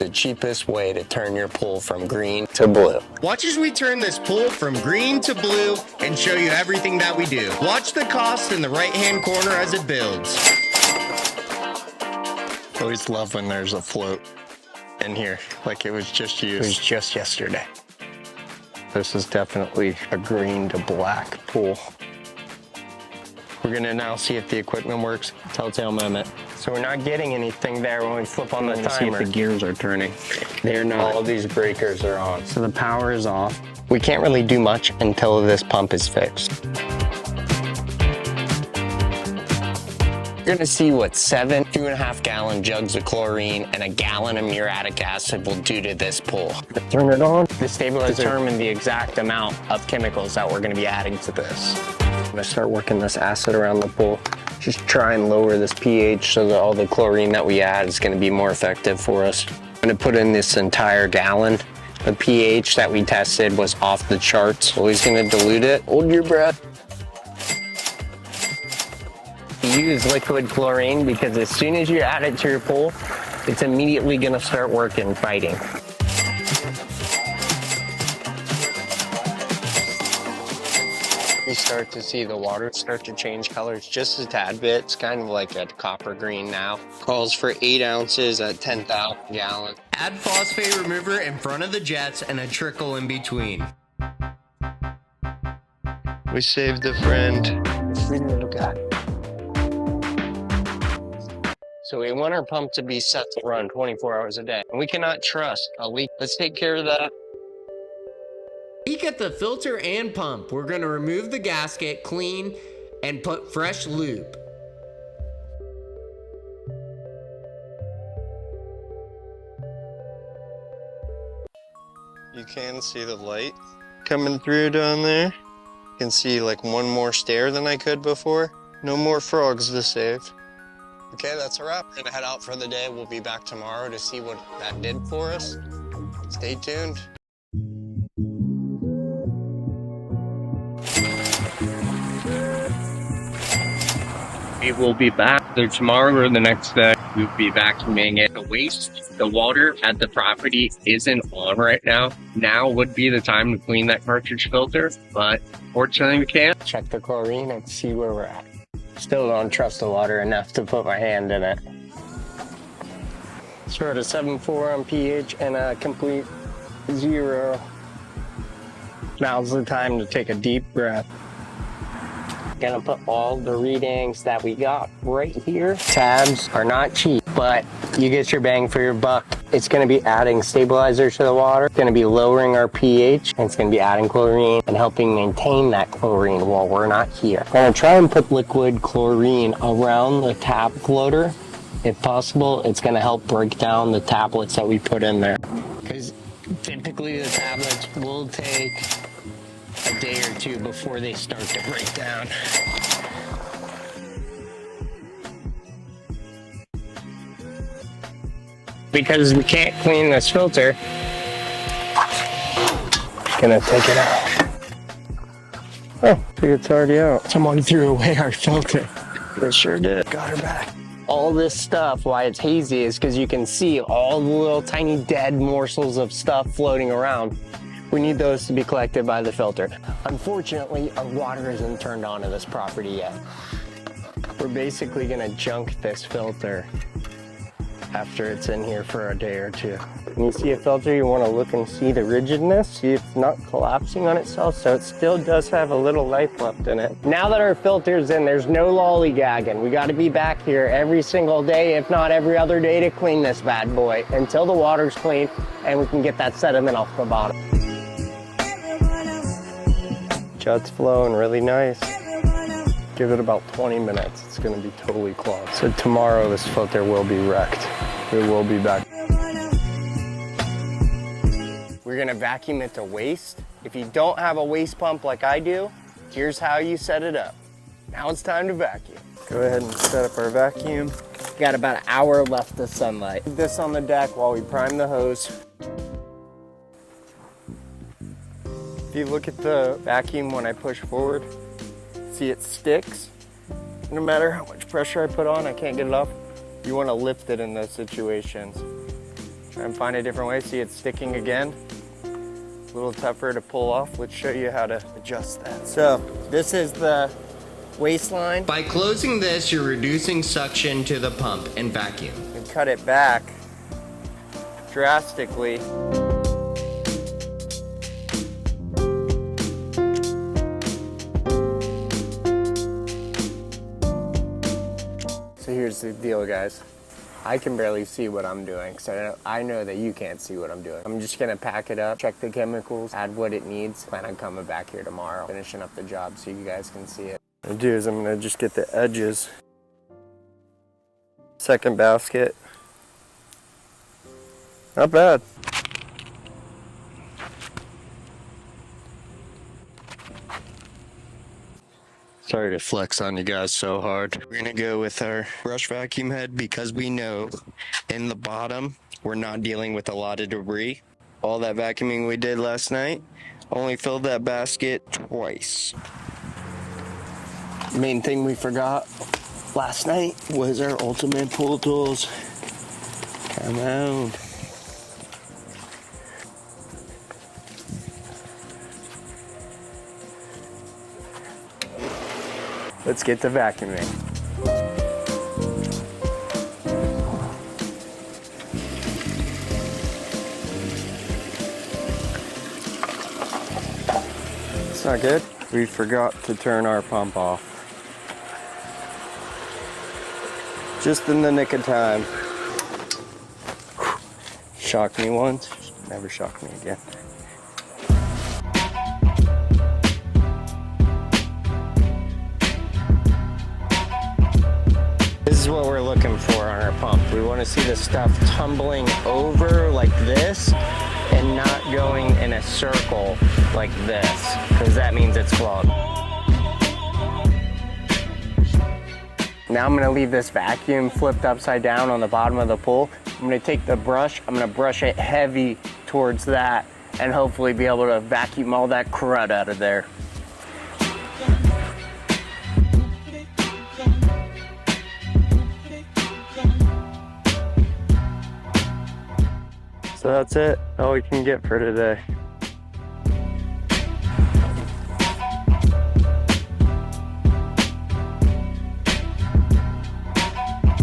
The cheapest way to turn your pool from green to blue. Watch as we turn this pool from green to blue and show you everything that we do. Watch the cost in the right-hand corner as it builds. I always love when there's a float in here, like it was just used. It was just yesterday. This is definitely a green to black pool. We're gonna now see if the equipment works. Telltale moment. So we're not getting anything there when we flip on the timer. See if the gears are turning. They're not. All these breakers are on. So the power is off. We can't really do much until this pump is fixed. You're gonna see what 7 2.5 gallon jugs of chlorine and a gallon of muriatic acid will do to this pool. Turn it on. The stabilizer determine the exact amount of chemicals that we're gonna be adding to this. I'm gonna start working this acid around the pool. Just try and lower this pH so that all the chlorine that we add is gonna be more effective for us. I'm gonna put in this entire gallon. The pH that we tested was off the charts. Always gonna dilute it. Hold your breath. Use liquid chlorine because as soon as you add it to your pool, it's immediately gonna start working, fighting. You start to see the water start to change colors just a tad bit. It's kind of like a copper green now. Calls for 8 ounces at 10,000 gallons. Add phosphate remover in front of the jets and a trickle in between. We saved a friend. So we want our pump to be set to run 24 hours a day. And we cannot trust a leak. Let's take care of that. Leak at the filter and pump. We're gonna remove the gasket, clean, and put fresh lube. You can see the light coming through down there. You can see like one more stair than I could before. No more frogs to save. Okay, that's a wrap. We're gonna head out for the day. We'll be back tomorrow to see what that did for us. Stay tuned. We will be back either tomorrow or the next day. We'll be vacuuming it. The waste, the water at the property isn't on right now. Now would be the time to clean that cartridge filter, but fortunately we can't. Check the chlorine and see where we're at. Still don't trust the water enough to put my hand in it. So we're at a 7.4 on pH and a complete 0. Now's the time to take a deep breath. Gonna put all the readings that we got right here. Tabs are not cheap, but you get your bang for your buck. It's gonna be adding stabilizer to the water. It's gonna be lowering our pH, and it's gonna be adding chlorine and helping maintain that chlorine while we're not here. I'm gonna try and put liquid chlorine around the tap floater. If possible, it's gonna help break down the tablets that we put in there. Because typically the tablets will take a day or two before they start to break down. Because we can't clean this filter, gonna take it out. Oh, I think it's already out. Someone threw away our filter. They sure did. Got her back. All this stuff, why it's hazy, is because you can see all the little tiny dead morsels of stuff floating around. We need those to be collected by the filter. Unfortunately, our water isn't turned on to this property yet. We're basically gonna junk this filter after it's in here for a day or two. When you see a filter, you wanna look and see the rigidness, see if it's not collapsing on itself, so it still does have a little life left in it. Now that our filter's in, there's no lollygagging. We gotta be back here every single day, if not every other day, to clean this bad boy until the water's clean and we can get that sediment off the bottom. Jet's flowing really nice. Give it about 20 minutes. It's gonna be totally clogged. So tomorrow this filter will be wrecked. It will be back. We're gonna vacuum it to waste. If you don't have a waste pump like I do, here's how you set it up. Now it's time to vacuum. Go ahead and set up our vacuum. Got about an hour left of sunlight. Put this on the deck while we prime the hose. If you look at the vacuum when I push forward, see it sticks. No matter how much pressure I put on, I can't get it off. You want to lift it in those situations. Try and find a different way. See, it's sticking again. A little tougher to pull off. Let's show you how to adjust that. So this is the waistline. By closing this, you're reducing suction to the pump and vacuum. And cut it back drastically. So here's the deal, guys. I can barely see what I'm doing, so I know that you can't see what I'm doing. I'm just gonna pack it up, check the chemicals, add what it needs. Plan on coming back here tomorrow, finishing up the job so you guys can see it. What I'm gonna do is I'm gonna just get the edges. Second basket. Not bad. Sorry to flex on you guys so hard. We're gonna go with our brush vacuum head because we know in the bottom, we're not dealing with a lot of debris. All that vacuuming we did last night only filled that basket twice. Main thing we forgot last night was our ultimate pool tools. Come on. Let's get to vacuuming. It's not good. We forgot to turn our pump off. Just in the nick of time. Shocked me once, never shocked me again. This is what we're looking for on our pump. We want to see the stuff tumbling over like this and not going in a circle like this, because that means it's clogged. Now I'm going to leave this vacuum flipped upside down on the bottom of the pool. I'm going to take the brush, I'm going to brush it heavy towards that and hopefully be able to vacuum all that crud out of there. So that's it, all we can get for today.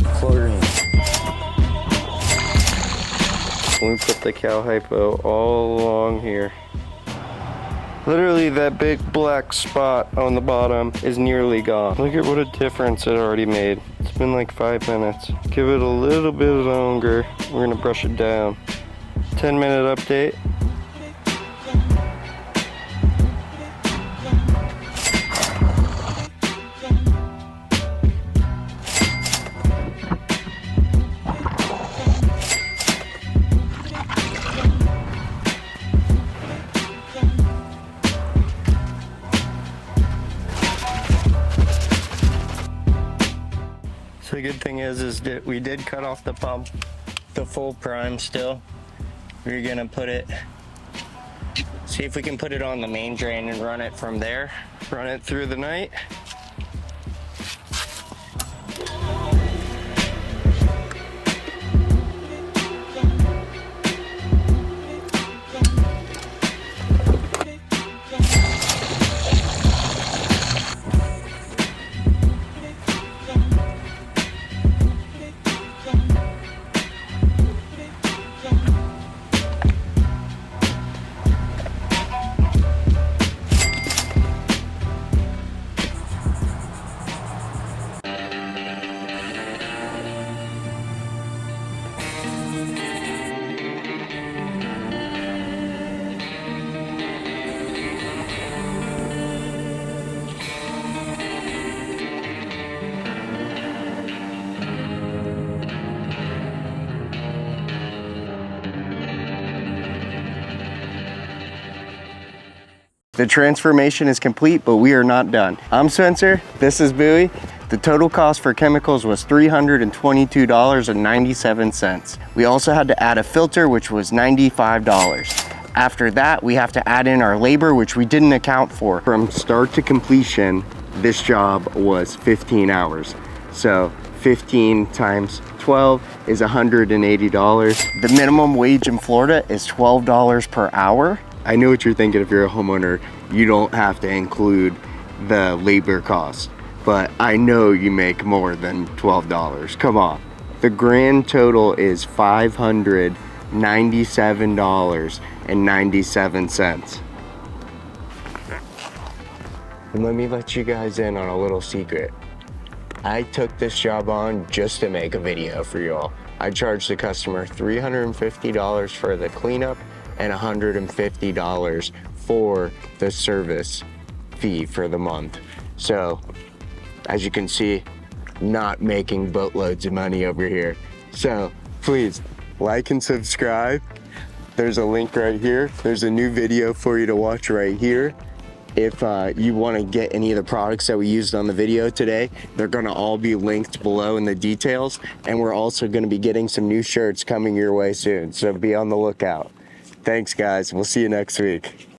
Chlorine. We put the cow hypo all along here. Literally that big black spot on the bottom is nearly gone. Look at what a difference it already made. It's been like 5 minutes. Give it a little bit longer. We're gonna brush it down. 10-minute update. So the good thing is that we did cut off the pump, the full prime still. We're gonna put it, see if we can put it on the main drain and run it from there. Run it through the night. The transformation is complete, but we are not done. I'm Spencer, this is Bowie. The total cost for chemicals was $322.97. We also had to add a filter, which was $95. After that, we have to add in our labor, which we didn't account for. From start to completion, this job was 15 hours. So 15 times 12 is $180. The minimum wage in Florida is $12 per hour. I know what you're thinking. If you're a homeowner, you don't have to include the labor costs, but I know you make more than $12. Come on. The grand total is $597.97. And let me let you guys in on a little secret. I took this job on just to make a video for y'all. I charged the customer $350 for the cleanup and $150 for the service fee for the month. So, as you can see, not making boatloads of money over here. So, please, like and subscribe. There's a link right here. There's a new video for you to watch right here. If you want to get any of the products that we used on the video today, they're going to all be linked below in the details. And we're also going to be getting some new shirts coming your way soon. So be on the lookout. Thanks, guys. We'll see you next week.